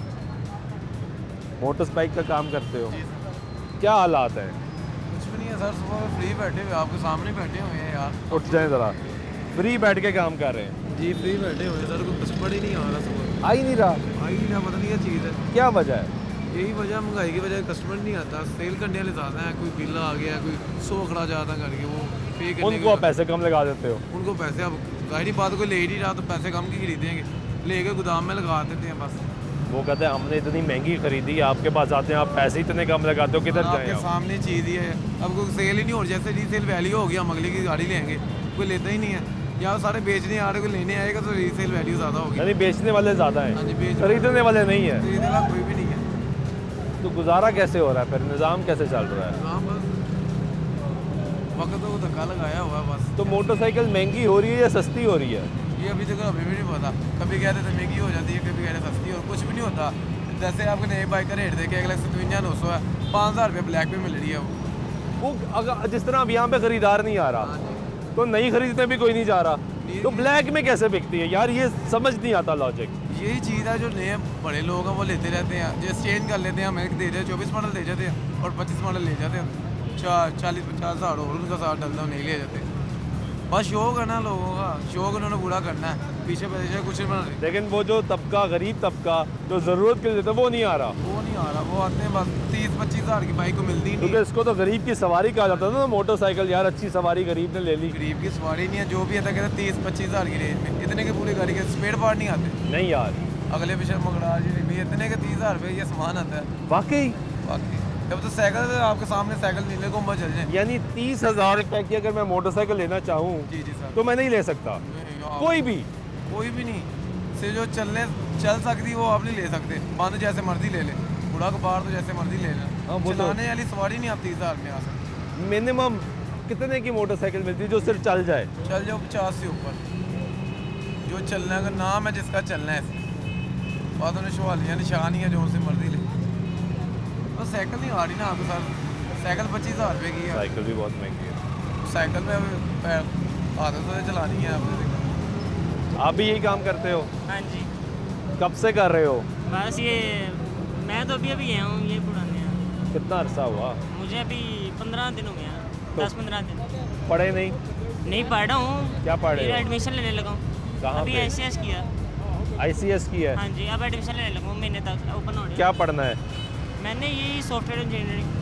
मोटरसाइकिल का काम करते हो, क्या हालात हैं? कुछ भी नहीं है सर, सुबह फ्री बैठे हुए आपके सामने बैठे हुए हैं यार। उठ जाएं ज़रा, फ्री बैठ के काम कर रहे हैं। जी फ्री बैठे हुए हैं सर, कोई कस्टमर ही नहीं आ रहा सुबह, आ ही नहीं रहा, आ ही नहीं रहा, पता नहीं क्या चीज़ है। क्या वजह है? यही वजह महंगाई की वजह, कस्टमर नहीं आता, सेल करने वाले ज़्यादा हैं, कोई बिल आ गया, कोई 100 खड़ा जाता है करके, वो पे करने उनको आप पैसे कम लगा देते हो। उनको पैसे, अब जाहिर बात कोई ले ही नहीं रहा तो पैसे कम की खरीदेंगे, लेके गोदाम में लगा देते हैं बस। वो कहते हैं हमने इतनी महंगी खरीदी, आपके पास आते हैं आप पैसे इतने कम लगाते हो, किधर जाएं आपके आप? सामने चीज़ ही है, अब कोई सेल ही नहीं हो रही, जैसे रीसेल वैल्यू हो गया, हम अगले की गाड़ी लेंगे, कोई लेता ही नहीं है, या सारे बेचने आ रहे, कोई लेने आएगा तो रीसेल वैल्यू ज़्यादा होगी। यानी बेचने वाले ज़्यादा हाँ हैं, जी, खरीदने वाले नहीं है, खरीदने वाला कोई भी नहीं है। तो गुजारा कैसे हो रहा है फिर, निज़ाम कैसे चल रहा है? हाँ बस वक्त तो धक्का लगाया हुआ है बस। तो मोटरसाइकिल महंगी हो रही है या सस्ती हो रही है? ये अभी तक अभी भी नहीं पता, कभी कह रहे थे महंगी हो जाती है, कभी कह रहे सस्ती, और कुछ भी नहीं होता। जैसे आपको नई बाइक का रेट देखे 1,57,900 है, 5,000 रुपये ब्लैक पे मिल रही है वो। अगर जिस तरह अब यहाँ पे खरीदार नहीं आ रहा तो नई खरीदने भी कोई नहीं जा रहा, तो ब्लैक में कैसे बिकती है यार, ये समझ नहीं आता लॉजिक। यही चीज़ है जो नए बड़े लोग हैं वो लेते रहते हैं, जो एक्सचेंज कर लेते हैं, हमें दे देते 24 मॉडल दे जाते हैं और 25 मॉडल ले जाते हैं, 40-50 हज़ार और उनका साथ डलता है नहीं ले जाते। बस शौक है ना लोगों का, शौक उन्होंने पूरा करना है, पीछे पीछे कुछ नहीं बना रही। लेकिन वो जो तबका, गरीब तबका जो ज़रूरत के लिए देता है वो नहीं आ रहा, वो नहीं आ रहा, वो आते हैं बस 30-25 हज़ार की बाइक को मिलती ही नहीं। क्योंकि इसको तो गरीब की सवारी कहा जाता था ना, मोटरसाइकिल यार अच्छी सवारी गरीब ने ले ली। गरीब की सवारी नहीं है, जो भी आता कहते 30-25 हज़ार की रेंज में, इतने के पूरी गाड़ी के स्पेयर पार्ट नहीं आते। नहीं यार अगले पीछे मगड़ा जी नहीं, इतने के 30 हज़ार रुपये ये सामान आता है। वाकई, बाकी जब तो साइकिल आपके सामने साइकिल नीले को चल जाए। यानी 30,000 रुपये की अगर मैं मोटरसाइकिल लेना चाहूँ जी जी सर, तो मैं नहीं ले सकता कोई भी। कोई भी नहीं, सिर्फ जो चल सकती वो आप नहीं ले सकते, बंद जैसे मर्जी ले ले, बुढ़ा को बाहर तो जैसे मर्जी ले ले, हाँ, वो तो- चलाने वाली सवारी नहीं आप 30 हज़ार में आ सकती। मिनिमम कितने की मोटरसाइकिल मिलती है जो सिर्फ चल जाए? चल जाओ 50 से ऊपर, जो चलने का नाम है जिसका चलना है, बात उन्हें शवालियाँ निशानी है जो उनसे मर्जी ले। और साइकिल नहीं आ रही ना आपके साथ, साइकिल 25,000 रुपये की है, साइकिल भी बहुत महंगी है। साइकिल में अब आदत से चलानी है आपने देखा। आप भी यही काम करते हो? हाँ जी, कब से कर रहे हो? बस ये मैं तो अभी अभी आया हूँ, ये पुराने हैं। कितना अरसा हुआ? मुझे अभी 15 दिन हो गया, तो- 10-15 दिन। पढ़े नहीं? नहीं पढ़ रहा हूँ, क्या पढ़ रहे फिर हो? एडमिशन लेने लगा हूँ। कहाँ अभी पे? ICS किया। ICS की है? हाँ जी, अब एडमिशन लेने लगा हूँ, महीने तक ओपन हो रही है। क्या पढ़ना है? मैंने यही सॉफ्टवेयर इंजीनियरिंग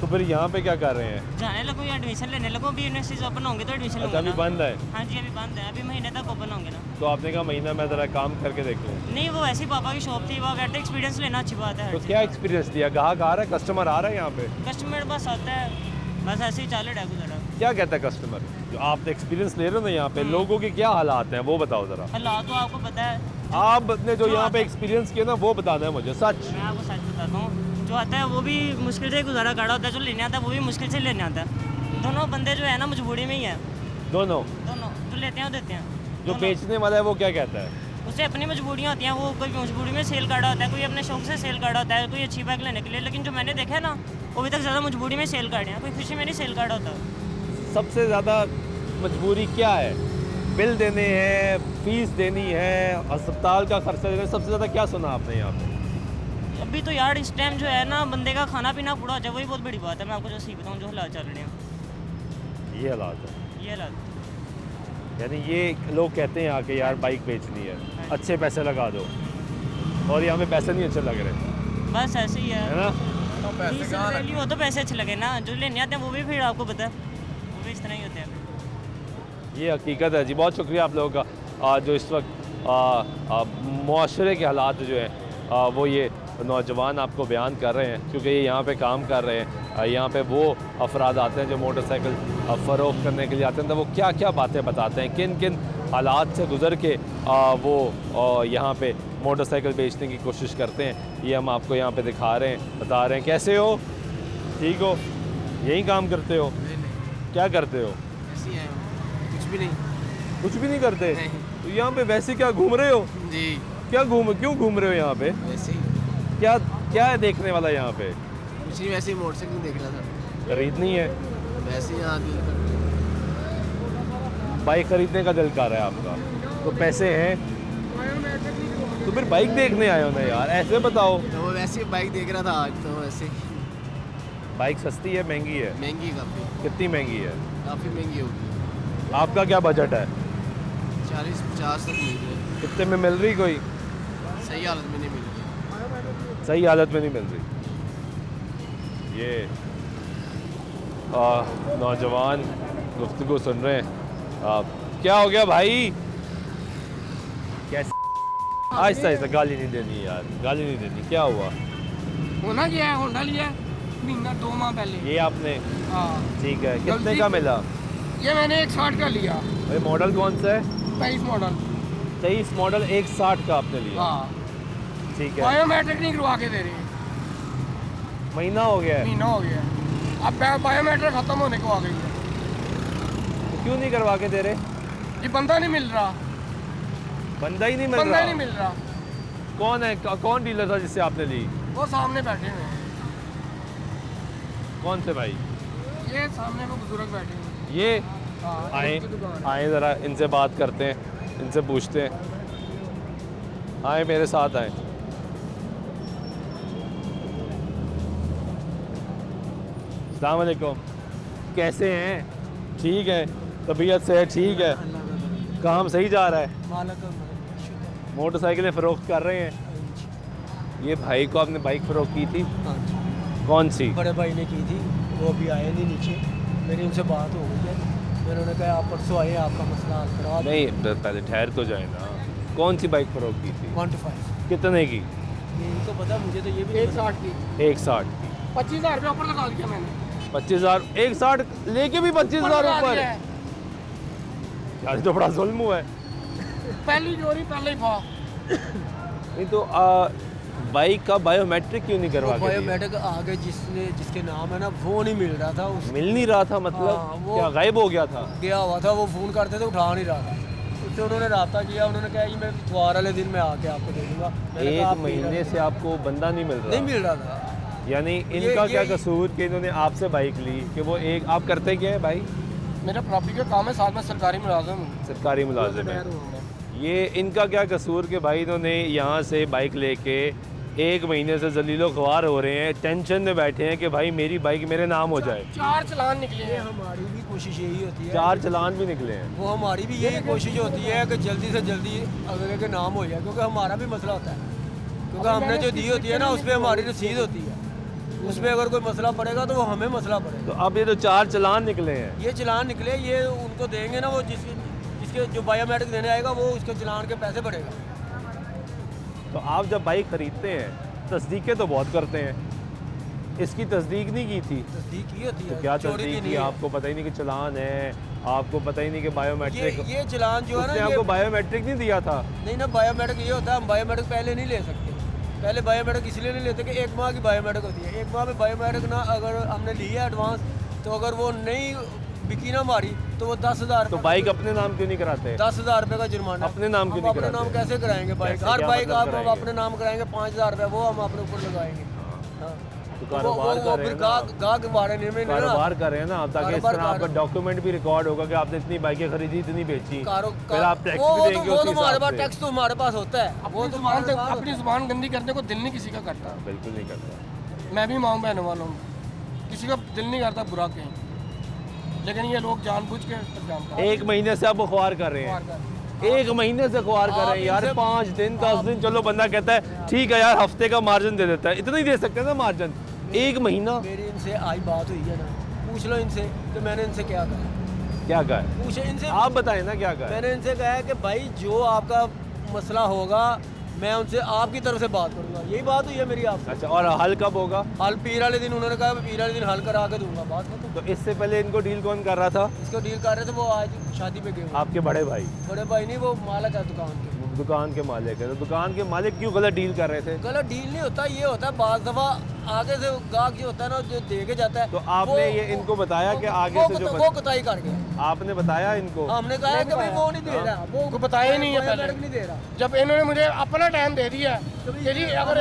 तो फिर यहाँ पे क्या कर रहे हैं? जाने लगूँ या एडमिशन लेने लगूँ। अभी यूनिवर्सिटीज ओपन होंगे तो एडमिशन अच्छा लूँगा अभी ना। बंद है, हाँ जी, अभी बंद है, अभी महीने तक ओपन होंगे ना। तो आपने कहा महीना मैं ज़रा काम करके देखूँ। नहीं, वो ऐसी पापा की शॉप थी, वहाँ बैठे एक्सपीरियंस लेना अच्छी बात है। तो क्या एक्सपीरियंस दिया? ग्राहक आ रहा है, कस्टमर आ रहा है यहाँ पे? कस्टमर बस आता है, बस ऐसे ही चालू रेगुलर है। क्या कहता है कस्टमर? जो आप एक्सपीरियंस ले रहे हो ना यहाँ पे, लोगों के क्या हालात हैं वो बताओ ज़रा। हालात तो आपको पता है, आपने जो यहाँ पे एक्सपीरियंस किया ना वो बताना है मुझे, सच। मैं आपको सच बताता हूँ, जो आता है वो भी मुश्किल से गुजारा काटा होता है, जो लेने आता है वो भी मुश्किल से लेने आता है। दोनों बंदे जो है ना मजबूरी में ही है, दोनों? दोनों जो लेते हैं वो देते हैं। जो दोनों। बेचने वाला है वो क्या कहता है? उसे अपनी मजबूरियाँ होती हैं, वो कोई मजबूरी में सेल काटा होता है, कोई अपने शौक से सेल काटा होता है, कोई अच्छी बाइक लेने के लिए। लेकिन जो मैंने देखा है ना, वो अभी तक ज़्यादा मजबूरी में सेल काटे हैं, कोई खुशी में नहीं सेल काटा होता। सबसे ज़्यादा मजबूरी क्या है? बिल देने हैं, फीस देनी है, अस्पताल का खर्चा देना है, सबसे ज़्यादा क्या सुना आपने यहाँ पे? अभी तो यार इस टाइम जो है ना, बंदे का खाना पीना पूरा हो जाए वही बहुत बड़ी बात है। मैं आपको जो सही बताऊँ, जो हालात चल रहे हैं, ये हालात है। ये हालात। यानी ये लोग कहते हैं आके यार बाइक बेचनी है, अच्छे पैसे लगा दो, और यहाँ पे पैसे नहीं अच्छे लग रहे, बस ऐसे ही है है। ना? तो पैसे डीजल कहाँ वैल्यू हो तो पैसे अच्छे लगे ना, जो लेने आते हैं वो भी फिर आपको पता है वो भी इस तरह ही होते हैं। ये हकीकत है जी। बहुत शुक्रिया आप लोगों का, जो इस वक्त मुआशरे के हालात जो हैं वो ये नौजवान आपको बयान कर रहे हैं, क्योंकि ये यहाँ पे काम कर रहे हैं। यहाँ पे वो अफराद आते हैं जो मोटरसाइकिल फ़रोख्त करने के लिए आते हैं, तो वो क्या क्या बातें बताते हैं, किन किन हालात से गुज़र के वो यहाँ पे मोटरसाइकिल बेचने की कोशिश करते हैं, ये हम आपको यहाँ पे दिखा रहे हैं, बता रहे हैं। कैसे हो? ठीक हो? यही काम करते हो? क्या करते हो? ऐसी है, कुछ भी नहीं। कुछ भी नहीं करते? नहीं। तो यहाँ पे वैसे क्या घूम रहे हो? जी क्यों घूम रहे हो यहाँ पे? वैसे ही, क्या क्या है देखने वाला यहाँ पे? कुछ नहीं, वैसे ही मोटरसाइकिल देख रहा था, खरीदनी है? वैसे ही यहाँ दिल बाइक खरीदने का दिल कर रहा है आपका, तो पैसे हैं तो फिर बाइक देखने आए हो ना यार, ऐसे बताओ। तो वो वैसे ही बाइक देख रहा था आज, तो वैसे बाइक सस्ती है महंगी है? महंगी, कितनी महंगी है? काफ़ी महंगी होगी, आपका क्या बजट है? 40-50 तक मिल रही है, कितने में मिल रही कोई? सही हालत में नहीं मिल रही। सही हालत में नहीं मिल रही। ये नौजवान गुफ्तगू सुन रहे हैं। क्या हो गया भाई? कैसे? आहिस्ता आहिस्ता, गाली नहीं देनी यार, गाली नहीं देनी। क्या हुआ? होना क्या है, होंडा लिया महीना 2 माह पहले। ये आपने? हाँ, ठीक है, कितने गलती- का मिला? ये मैंने 160 का लिया, भाई मॉडल कौन सा है? 23 मॉडल। 23 मॉडल 160 का आपने लिया? हाँ, ठीक है। बायोमेट्रिक नहीं करवा के दे रहे, महीना हो गया है, महीना हो गया। अब बायोमेट्रिक खत्म होने को आ गई है, तो क्यों नहीं करवा के दे रहे? ये बंदा नहीं मिल रहा, बंदा ही नहीं मिल बंदा रहा। ही नहीं मिल रहा। कौन है, कौन डीलर था जिससे आपने ली? वो सामने बैठे हुए हैं, कौन से भाई? ये सामने वो बुजुर्ग बैठे हुए हैं। ये हाँ, आए इनकी दुकान है। आए ज़रा इनसे बात करते हैं, इनसे पूछते हैं। आए मेरे साथ आए। अस्सलाम वालेकुम, कैसे हैं? ठीक है, तबीयत से है? ठीक है, काम सही जा रहा है? मोटरसाइकिलें फ़रोख्त कर रहे हैं? ये भाई को आपने बाइक फ़रोख्त की थी? कौन सी? बड़े भाई ने की थी, वो अभी आए नहीं नीचे, मेरी उनसे बात हो गई है, मैंने उन्हें कहा आप परसों आए, आपका मसला हल करवा दें। नहीं, पहले ठहर तो जाए ना। कौन सी बाइक फ़रोख्त की थी? 125 कितने की? ये तो पता, मुझे तो ये भी 160 की, 160 की। 25,000 रुपये ऊपर लगा दिया मैंने। 25,000? 160 लेके भी 25,000 लगा ऊपर? दिया है। यार तो बड़ा जुल्म हुआ है। पहली जोड़ी पहले ही था। नहीं तो बाइक का बायोमेट्रिक क्यों नहीं करवा के दिया? बायोमेट्रिक आगे जिसके नाम है ना, वो नहीं मिल रहा था, उस मिल नहीं रहा था मतलब? हाँ, वो- क्या गायब हो गया था? गया हुआ था, वो फ़ोन करते थे उठा नहीं रहा था, उससे उन्होंने रब्ता किया, उन्होंने कहा कि मैं इतवार वाले दिन में आके आपको दे दूँगा। मैंने कहा, एक आप महीने से आपको बंदा नहीं मिल रहा? नहीं मिल रहा था। यानी इनका क्या कसूर कि इन्होंने आपसे बाइक ली? कि वो एक आप करते क्या है भाई? मेरा प्रॉपर्टी का काम है, साथ में सरकारी मुलाजिम हूँ। सरकारी मुलाजिम है। ये इनका क्या कसूर कि भाई इन्होंने यहाँ से बाइक लेके 1 महीने से जलीलो ख्वार हो रहे हैं, टेंशन में बैठे हैं कि भाई मेरी बाइक मेरे नाम हो जाए। 4 चलान निकले ये हैं। हमारी भी कोशिश यही होती है, 4 चलान भी निकले हैं। वो हमारी भी यही कोशिश होती है कि जल्दी से जल्दी अगले के नाम हो जाए, क्योंकि हमारा भी मसला होता है, क्योंकि हमने जो दी होती है ना, उस पर हमारी रसीद होती है, उस पर अगर कोई मसला पड़ेगा तो वो हमें मसला पड़ेगा। तो अब ये तो 4 चलान निकले हैं। ये चलान निकले, ये उनको देंगे ना, वो जिसके जो बायोमेट्रिक देने आएगा वो उसके चलान के पैसे बढ़ेगा। तो आप जब बाइक खरीदते हैं तस्दीकें तो बहुत करते हैं, इसकी तस्दीक नहीं की थी? तस्दीक की होती है, तो क्या चोरी तस्दीक की? नहीं है। आपको पता ही नहीं कि चलान है, आपको पता ही नहीं कि बायोमेट्रिक? ये चलान जो है उसने ना, आपको ये बायोमेट्रिक नहीं दिया था? नहीं ना, बायोमेट्रिक ये होता है, हम बायोमेट्रिक पहले नहीं ले सकते। पहले बायोमेट्रिक इसलिए नहीं लेते कि 1 माह की बायोमेट्रिक होती है, 1 माह में बायोमेट्रिक ना अगर हमने ली है एडवांस, तो अगर वो नहीं बिकी ना हमारी तो वो 10,000। तो बाइक अपने नाम क्यों नहीं कराते? 10,000 रुपये का जुर्माना। अपने नाम क्यों हम नहीं अपने नाम कराते? कैसे कराएंगे बाइक? कैसे, हर क्या बाइक मतलब आप कराएंगे? अपने नाम कराएंगे, 5,000 रुपये वो हम अपने ऊपर लगाएंगे। हाँ। तो कारोबार कर रहे फिर हैं ना आप। गाहक बारे में ना, कारोबार कर रहे हैं ना आप, ताकि इस कारोबार तरह कर आपका रहे हैं। डॉक्यूमेंट भी रिकॉर्ड होगा कि आपने इतनी बाइकें खरीदी, इतनी बेची, फिर आप टैक्स वो भी तो देंगे वो उसी तो हमारे हिसाब पास से। टैक्स तो हमारे पास होता है, वो तो हमारे पास अपनी जुबान गंदी करने को दिल नहीं किसी का करता। बिल्कुल नहीं करता। मैं भी माँ बहन वाला हूँ, किसी का दिल नहीं करता बुरा कहें, लेकिन ये लोग जानबूझ के जानता है। 1 महीने से आप ख्वार कर रहे हैं? 1 महीने से ख्वार कर रहे हैं यार। 5 दिन 10 दिन चलो बंदा कहता है ठीक है यार, हफ्ते का मार्जिन दे देता है, इतना ही दे सकते हैं ना मार्जिन। 1 महीना? मेरी इनसे आई बात हुई है ना, पूछ लो इनसे कि मैंने इनसे क्या कहा। क्या कहा है? पूछे इनसे, आप बताएं ना क्या कहा है? मैंने इनसे कहा है कि भाई जो आपका मसला होगा मैं उनसे आपकी तरफ से बात करूंगा, यही बात हुई है मेरी आपसे। अच्छा, और हल कब होगा? हल पीर वाले दिन, उन्होंने कहा पीर वाले दिन हल करा के दूंगा, बात खत्म। तो इससे पहले इनको डील कौन कर रहा था? इसको डील कर रहे थे, वो आज शादी पे गए हुए। आपके बड़े भाई? बड़े भाई नहीं, वो मालिक है दुकान के। दुकान के मालिक है। तो दुकान के मालिक क्यों गलत डील कर रहे थे? गलत डील नहीं होता, ये होता है बाज़ दफ़ा आगे से गाहक जो होता है ना, जो दे के जाता है, तो आपने ये इनको बताया कि आगे से जो वो कुताई कर गया। आपने बताया इनको? हमने कहा है कि भाई वो नहीं दे रहा, वो को बताया ही नहीं है बायोमेट्रिक पहले। नहीं दे रहा। जब इन्होंने मुझे अपना टाइम दे दिया है कि जी अगर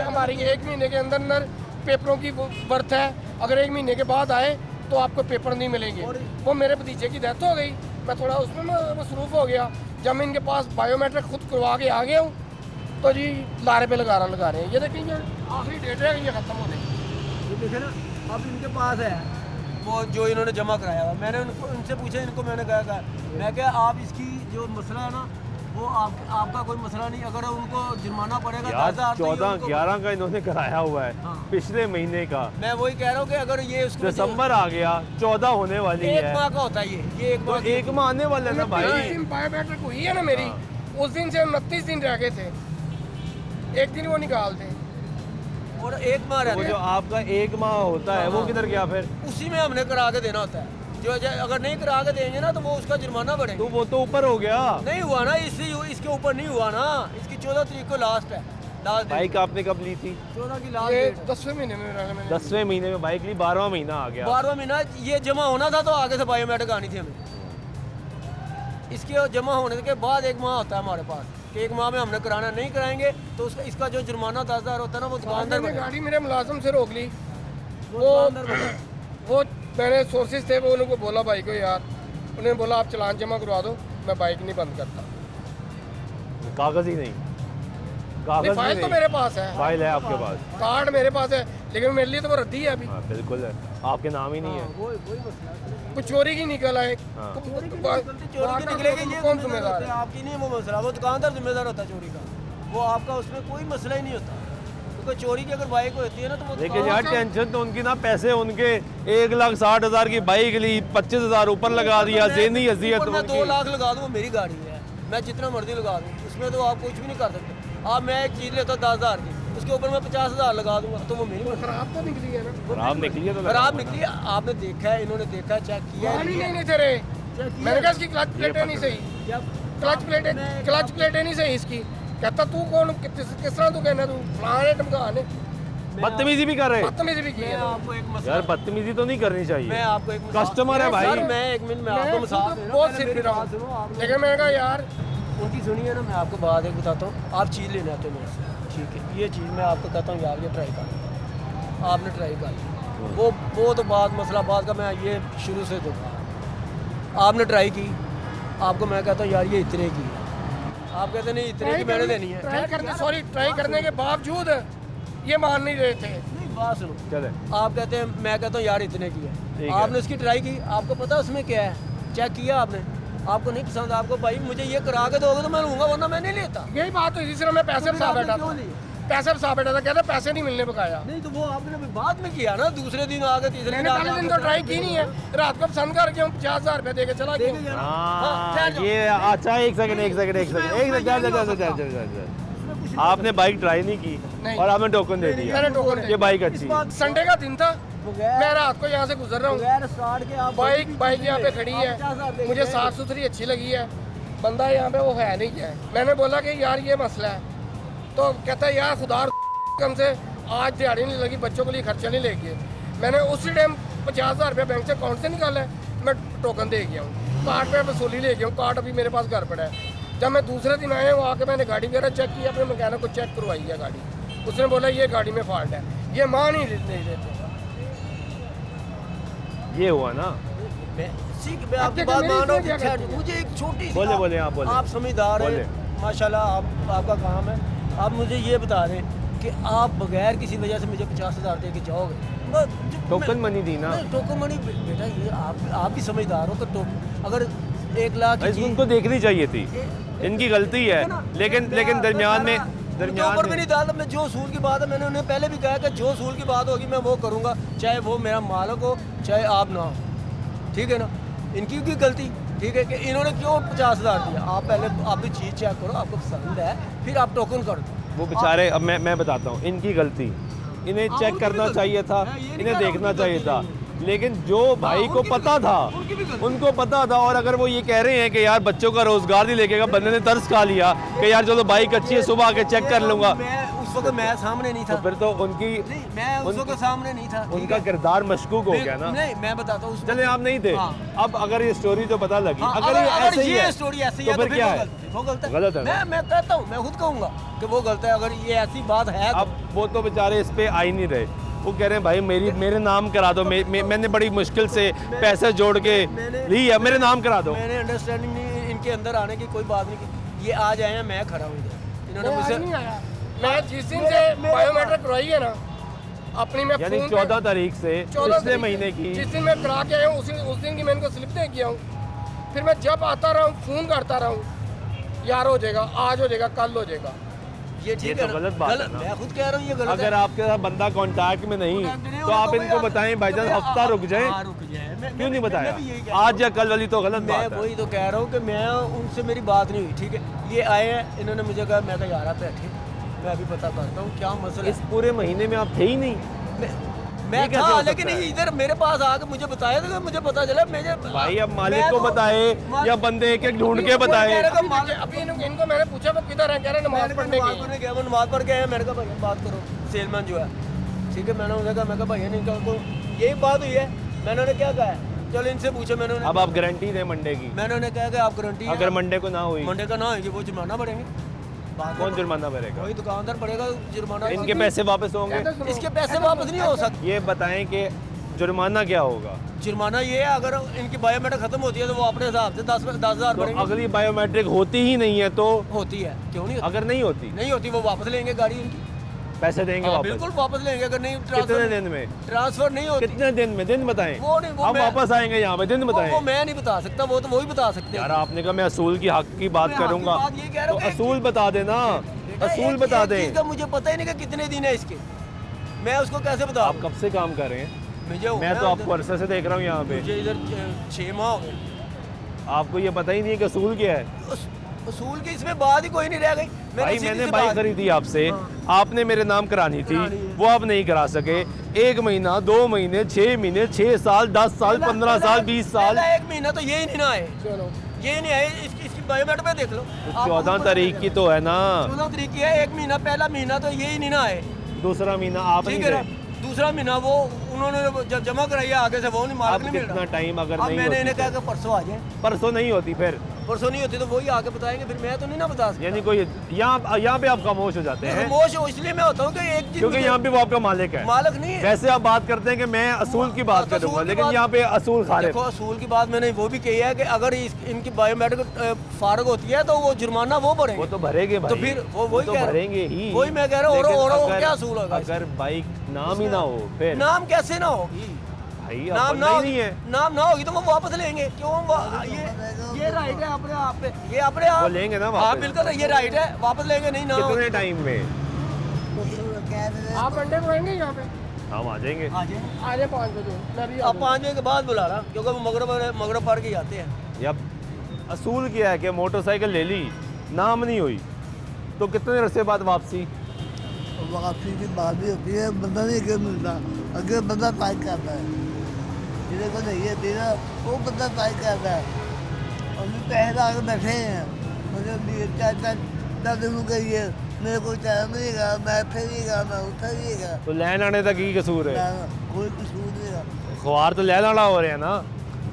हमारी 1 महीने के अंदर पेपरों की वर्थ है, अगर 1 महीने के बाद आए तो आपको पेपर नहीं मिलेंगे। वो मेरे भतीजे की डेथ हो गई, मैं थोड़ा उसमें मसरूफ़ हो गया। जब मैं इनके पास बायोमेट्रिक खुद करवा के आ गया हूँ तो जी लारे पे लगा रहे हैं। ये देखिए, ये आखिरी डेट है, ये ख़त्म होने। ये देखे ना, अब इनके पास है वो जो इन्होंने जमा कराया हुआ। मैंने उनसे पूछा, इनको मैंने कहा मैं क्या आप इसकी जो मसला है ना, वो आपका कोई मसला नहीं, अगर उनको जुर्माना पड़ेगा यार 10,000 तो ये 14-11 का इन्होंने कराया हुआ है, हाँ। पिछले महीने का। मैं वही कह रहा हूँ कि अगर ये उसको दिसंबर आ गया, 14 होने वाली 1 है, माह का होता है ये 1 तो माह 1 माह आने वाला है ना जिस भाई। दिन बायोमेट्रिक हुई है ना मेरी, उस दिन से 29 दिन रह गए थे, 1 दिन वो निकाल दें। और 1 माह वो रहता जो है, आपका 1 माह होता है वो किधर गया फिर? उसी में हमने करा के देना होता है। जो अगर नहीं करा के देंगे ना तो वो उसका जुर्माना बढ़ेगा। तो वो तो ऊपर हो गया। नहीं हुआ ना, इसके ऊपर नहीं हुआ ना, इसकी 14 तारीख को लास्ट है, लास्ट बाइक आपने कब ली थी? 14 की लास्ट ये डेट है। 10वें महीने में मैंने 10वें महीने में बाइक ली, 12वां महीना आ गया। 12वां महीना ये जमा होना था तो आगे से बायोमेट्रिक आनी थी हमें। इसके जमा होने के बाद 1 माह होता है हमारे पास। कि एक माह में हमने कराना, नहीं कराएंगे तो उसका इसका जो जुर्माना 10,000 होता है ना वो दुकानदार मैंने भरेगा। गाड़ी मेरे मुलाजिम से रोक ली, वो मैंने सोर्सेज थे, वो उनको बोला भाई को यार, उन्होंने बोला आप चलान जमा करवा दो, मैं बाइक नहीं बंद करता। कागज ही नहीं, कागज फाइल भी तो नहीं। मेरे पास है, फाइल है आपके पास? कार्ड मेरे पास है, लेकिन मेरे लिए तो वो रद्दी है अभी। हाँ बिल्कुल है, आपके नाम ही नहीं है। वही मसला है। कुछ चोरी की निकल आए, हाँ। चोरी की निकलेगी, ये कौन जिम्मेदार है? आपकी नहीं है वो मसला, वो दुकानदार जिम्मेदार होता है चोरी का, वो आपका उसमें कोई मसला ही नहीं होता। क्योंकि चोरी की अगर बाइक होती है ना तो वो लेकिन दुकान- यार टेंशन तो उनकी ना, पैसे उनके 1,60,000 की बाइक ली, 25,000 ऊपर लगा दिया, ज़हनी अजियत ऊपर मैं 2 उनकी। लाख लगा दूँ, वो मेरी गाड़ी है, मैं जितना मर्जी लगा दूँ, उसमें तो आप कुछ भी नहीं कर सकते। आप मैं एक चीज़ लेता 10,000 की, उसके ऊपर मैं 50,000 लगा दूंगा तो वो मेरी मर्जी। खराब तो निकली है ना, खराब निकली है तो खराब निकली है, आपने देखा है, इन्होंने देखा है, चेक किया गाड़ी है। नहीं थे रे, मैंने कहा इसकी क्लच प्लेटें नहीं सही, क्लच प्लेटें नहीं सही इसकी। कहता तू कौन, किस तरह तू कहना, तू फलाने ढमकाने, बदतमीजी भी कर रहे हैं। बदतमीजी भी की मैं है। आपको एक मसला, यार बदतमीजी तो नहीं करनी मैं चाहिए, आपको एक मिसाल- कस्टमर है भाई। सर, मैं एक मिनट में आपको मिसाल दे रहा हूं, बहुत पहले सिर मेरी फिरा बात सुनो, आपने- लेकिन मैंने कहा यार उनकी सुनिए ना, मैं आपको बात एक बताता हूँ। आप चीज़ लेने आते हो मेरे से, ठीक है, ये चीज़ मैं आपको कहता हूँ यार ये ट्राई कर, आपने ट्राई कर ली। वो तो बात मसला बात का, मैं ये शुरू से दूँगा, आपने ट्राई की, आपको मैं कहता हूँ यार ये इतने की है, आप कहते नहीं इतने की मैंने देनी है। ट्राई करने के बावजूद ये मान नहीं रहे थे। नहीं बात सुनो, चले आप कहते हैं, मैं कहता हूँ यार इतने की ठीक है, है। आपने उसकी ट्राई की, आपको पता है उसमें क्या है, चेक किया आपने, आपको नहीं पसंद, आपको भाई मुझे ये करा के दोगे तो मैं लूँगा, वरना मैं नहीं लेता। यही बात हुई, इसी तरह मैं पैसे तो फंसा फिर बैठा आपने था, क्यों ली? पैसे फंसा बैठा था, कहता पैसे नहीं मिलने बकाया। नहीं तो वो आपने अभी बाद में किया ना, दूसरे दिन आ गए, तीसरे दिन मैंने आ पहले गए। दिन तो ट्राई की नहीं है, रात को पसंद करके हम 50,000 रुपये दे के चला गया। हाँ ये अच्छा, एक सेकंड, आपने बाइक ट्राई नहीं की नहीं। और आपने टोकन दे दिया, मैंने टोकन ये बाइक अच्छी है। संडे का दिन था, मैं रात को यहाँ से गुजर रहा हूँ, बगैर स्टार्ट के आप बाइक यहाँ पे खड़ी है, मुझे साफ सुथरी अच्छी लगी है, बंदा यहाँ पे वो है नहीं है। मैंने बोला कि यार ये मसला है, तो कहता है यार खुदा कम से आज दिहाड़ी नहीं लगी, बच्चों के लिए खर्चा नहीं लेके। मैंने उसी टाइम 50,000 रुपये बैंक से अकाउंट से निकाला है, मैं टोकन दे गया हूँ, कार्ड पे वसूली ले गया हूँ, कार्ड अभी मेरे पास घर पड़ा है। जब मैं दूसरे दिन आया हूँ, आके मैंने गाड़ी वगैरह चेक किया, अपने मैकेनिक को चेक करवाई है गाड़ी, उसने बोला ये गाड़ी में फॉल्ट है, ये मान ही नहीं देते। ये हुआ ना, मैं आपकी बात मान रहा हूँ, मुझे एक छोटी सी बोले आप बोले। आप समझदार बोले। हैं माशाल्लाह, आपका काम है। आप मुझे ये बता दें कि आप बगैर किसी वजह से मुझे 50,000 दे के जाओगे, टोकन मनी दी ना, टोकन मनी बेटा, ये आप भी समझदार हो तो अगर 1 लाख की इसको उनको देखनी चाहिए थी, इनकी गलती है, लेकिन दरमियान में ऊपर भी नहीं डाला। मैं जो सूल की बात है, मैंने उन्हें पहले भी कहा कि जो सूल की बात होगी मैं वो करूँगा, चाहे वो मेरा मालिक हो चाहे आप ना हो, ठीक है ना। इनकी भी गलती, ठीक है, कि इन्होंने क्यों 50,000 दिया। आप पहले आप भी चीज़ चेक करो, आपको पसंद है, फिर आप टोकन कर दो। वो बेचारे, अब मैं बताता हूँ, इनकी गलती, इन्हें चेक उनकी भी करना गलती। चाहिए था, मैं ये नहीं इन्हें कह रहा देखना उनकी चाहिए था, गलती लेकिन जो भाई को उनकी भी पता गलती। था, उनकी भी गलती। उनको पता था, और अगर वो ये कह रहे हैं कि यार बच्चों का रोजगार नहीं लेके, बंदे ने तर्स खा लिया कि यार चलो बाइक अच्छी है, सुबह आके चेक कर लूंगा, मैं उस वक्त मैं सामने नहीं था, तो फिर तो उनकी नहीं मैं उस वक्त सामने नहीं था, ठीक उनका है? किरदार मशकूक हो गया ना। नहीं मैं बताता हूँ, चले आप नहीं थे, हाँ। अब अगर ये स्टोरी तो पता लगी, हाँ, अगर ये ऐसे ही ये है स्टोरी ऐसी तो है फिर क्या है? वो गलत है, गलत है ना? मैं कहता हूँ, मैं खुद कहूँगा कि वो गलत है। अगर ये ऐसी बात है तो अब वो तो बेचारे इस पे आ ही नहीं रहे, वो कह रहे हैं भाई मेरे नाम करा दो, मैंने बड़ी मुश्किल से पैसे जोड़ के ली है, मेरे नाम करा दो। मैंने अंडरस्टैंडिंग नहीं, इनके अंदर आने की कोई बात नहीं की। ये आज आए हैं, मैं खड़ा हूँ इधर, इन्होंने मुझसे नहीं आया, मैं जिस दिन से बायोमेट्रिक करवाई है ना अपनी, मैं यानी फोन 14 तारीख से 14 पिछले तारीख महीने की, जिस दिन मैं करा के आया हूँ उस दिन की मैं इनको स्लिप दे गया हूँ। फिर मैं जब आता रहा हूँ फोन करता रहा हूँ, यार हो जाएगा, आज हो जाएगा, कल हो जाएगा। ये ठीक तो है ना? गलत बात है ना। मैं खुद कह रहा हूँ ये गलत अगर है। आपके साथ बंदा कांटेक्ट में नहीं तो आप इनको बताएं भाईजान हफ्ता रुक जाए, हाँ, रुक जाए। क्यों नहीं मैं भी यही बताया? कह रहा हूँ। आज या कल वाली तो गलत मैं बात है। वही तो कह रहा हूँ कि मैं उनसे मेरी बात नहीं हुई, ठीक है। ये आए हैं, इन्होंने मुझे कहा, मैं कहा यार आप बैठे, मैं अभी पता करता हूँ क्या मसला इस पूरे महीने में आप थे ही नहीं, मैं ये कैसे था, हो लेकिन सकता है? इधर मेरे पास आके मुझे बताया था, मुझे पता चला मुझे भाई अब मालिक मैं को तो- बताए या बंदे एक एक ढूंढ के बताए। कह रहा था, मालिक- अभी इनको मैंने पूछा वो किधर है, कह रहे नमाज पढ़ने नमाज की। पढ़ने गया, वो नमाज पढ़ के आया। मैंने कहा भैया बात करो, सेलमैन जो है, ठीक है। मैंने उन्हें कहा, मैं कहा भैया नहीं कहा, यही बात हुई है। मैंने उन्हें क्या कहा है, चलो इनसे पूछे। मैंने अब आप गारंटी दें मंडे की, मैंने उन्हें कहा कि आप गारंटी अगर मंडे को ना हुई मंडे का ना होगी वो जुर्माना बढ़ेंगे, कौन जुर्माना भरेगा? वही दुकानदार पड़ेगा जुर्माना। इनके पैसे वापस होंगे? इसके पैसे वापस नहीं हो सकते। ये बताएं कि जुर्माना क्या होगा? जुर्माना ये है, अगर इनकी बायोमेट्रिक खत्म होती है तो वो अपने हिसाब से 10,000 तो भरेंगे। अगर ये बायोमेट्रिक होती ही नहीं है तो? होती है, क्यों नहीं होती? अगर नहीं होती नहीं होती वो वापस लेंगे गाड़ी इनकी, पैसे देंगे हाँ, वापस? बिल्कुल वापस लेंगे। अगर नहीं कितने दिन में? ट्रांसफर नहीं होती। कितने दिन में? दिन बताएं। वो नहीं, वो हम मैं- वापस आएंगे यहाँ पे, दिन बताएं। वो मैं नहीं बता सकता, वो तो वही बता सकते हैं। यार आपने कहा मैं असूल की हक की बात मैं हक की करूंगा, बात ये कह रहा तो हूँ कि- असूल बता देना, असूल एक- बता एक दें। चीज़ का मुझे पता ही नहीं कि कितने दिन है इसके, मैं उसको कैसे बता आप कब से काम कर रहे हैं? मुझे मैं तो आपको अरसे से देख रहा हूँ यहाँ पे। मुझे इधर 6 माह हो गए। आपको ये पता ही नहीं है कि असूल क्या है? उसूल की इसमें बात ही कोई नहीं रह गई। भाई सीधी मैंने सी बाइक बात- खरीदी आपसे, आपने मेरे नाम करानी थी, करानी है। वो आप नहीं करा सके। 1 महीना, 2 महीने, 6 महीने, 6 साल, 10 साल, 15 साल, 20 साल, पहला 1 महीना तो यही नहीं ना आए, ये नहीं आए। इसकी बायोमेट्रिक पे देख लो। 14 तारीख की तो है ना? 14 तारीख की है। 1 महीना, पहला महीना तो यही नहीं ना आए, दूसरा महीना आप नहीं ठीक है ना। गए? दूसरा महीना वो उन्होंने जब जमा कराई है आगे से वो नहीं अब मार्क नहीं मिल कितना रहा। टाइम अगर अब नहीं मैंने इन्हें होती कहा कि परसों आ जाए, तो? परसों नहीं होती फिर? परसों नहीं होती तो वही आके बताएंगे, फिर मैं तो नहीं ना बता सकता। यानी कोई यहाँ पे आप खामोश हो जाते हैं खामोश हो इसलिए मैं होता हूँ कि एक चीज क्योंकि मुझे- यहाँ पे वो आपका मालिक है। मालिक नहीं है। वैसे आप बात करते हैं कि मैं असूल की बात असूल करूंगा, की लेकिन बात- यहाँ पे असूल खा रहे देखो असूल की बात मैंने वो भी कही है कि अगर इनकी बायोमेट्रिक फारग होती है तो वो जुर्माना वो भरेंगे। वो तो भरेंगे भाई, तो फिर वो वही तो कह रहा हूँ। भरेंगे ही। वही मैं कह रहा हूँ। लेकिन और अगर- क्या असूल होगा? अगर बाइक नाम ही ना हो फिर? नाम कैसे ना होगी? भाई नाम अब ना ही होगी, नहीं है, नाम ना होगी तो वो वापस लेंगे। क्यों ये राइट है अपने आप पे, ये अपने आप वो लेंगे ना हाँ वापस। बिल्कुल ये राइट है, वापस लेंगे। नहीं ना कितने होगी टाइम में? आप मंडे को आएंगे यहाँ पे? हम आ जाएंगे। आ जाए। आ जाए 5 बजे, मैं भी आ अब 5 बजे के बाद बुला रहा क्योंकि वो मगरब पार के जाते हैं। या असूल क्या है कि मोटरसाइकिल ले ली, नाम नहीं हुई, तो कितने अरसे बाद वापसी? वापसी की बात भी होती है, बंदा नहीं क्यों मिलता, अगर बंदा टाइप करता है, जिन्हें को नहीं है ना वो बंदा टाइप करता है। और भी पैसे ला के बैठे हैं, मुझे 4 दिन कहिए मेरे को टाइम नहीं गा, मैं नहीं गा, मैं उठा नहीं गा, तो लैन आने तक ही कसूर है? कोई कसूर नहीं गा। खुआर तो लैन आना हो रहे हैं ना?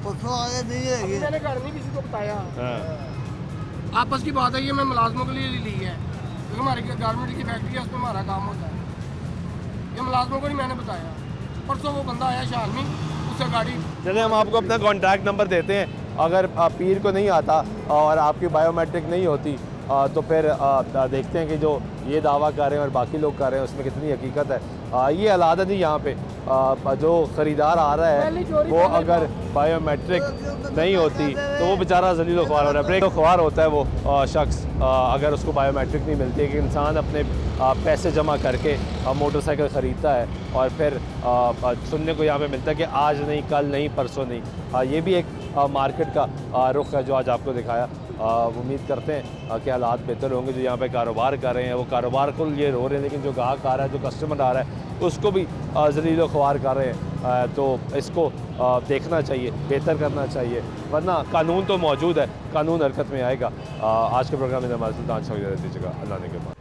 परसों आगे नहीं है ये। मैंने घर नहीं किसी को बताया, हाँ। आपस की बात है, ये मैं मुलाजमों के लिए ली है क्योंकि हमारी गारमेंट की फैक्ट्री है, उसमें हमारा काम होता है। ये मुलाजमों को नहीं मैंने बताया। परसों वो बंदा आया शालमी, उससे गाड़ी। चलिए हम आपको अपना कॉन्टैक्ट नंबर देते हैं, अगर पीर को नहीं आता और आपकी बायोमेट्रिक नहीं होती तो फिर देखते हैं कि जो ये दावा कर रहे हैं और बाकी लोग कर रहे हैं उसमें कितनी हकीकत है। ये हालात है जी यहाँ पे। जो ख़रीदार आ रहा है वो अगर बायोमेट्रिक नहीं होती तो वो बेचारा जलील ख्वार हो रहा है, ब्रेक ख्वार होता है वो शख्स अगर उसको बायोमेट्रिक नहीं मिलती है। कि इंसान अपने पैसे जमा करके मोटरसाइकिल ख़रीदता है और फिर सुनने को यहाँ पे मिलता है कि आज नहीं, कल नहीं, परसों नहीं। ये भी एक मार्केट का रुख है जो आज आपको दिखाया। उम्मीद करते हैं कि हालात बेहतर होंगे। जो यहाँ पे कारोबार कर रहे हैं वो कारोबार को ये रो रहे हैं, लेकिन जो ग्राहक आ रहा है, जो कस्टमर आ रहा है, उसको भी जलील ख्वार कर रहे हैं। तो इसको देखना चाहिए, बेहतर करना चाहिए, वरना कानून तो मौजूद है, कानून हरकत में आएगा। आज के प्रोग्राम में हमारे सुल्तान शौकत दीजिएगा। अल्लाह ने के बाद।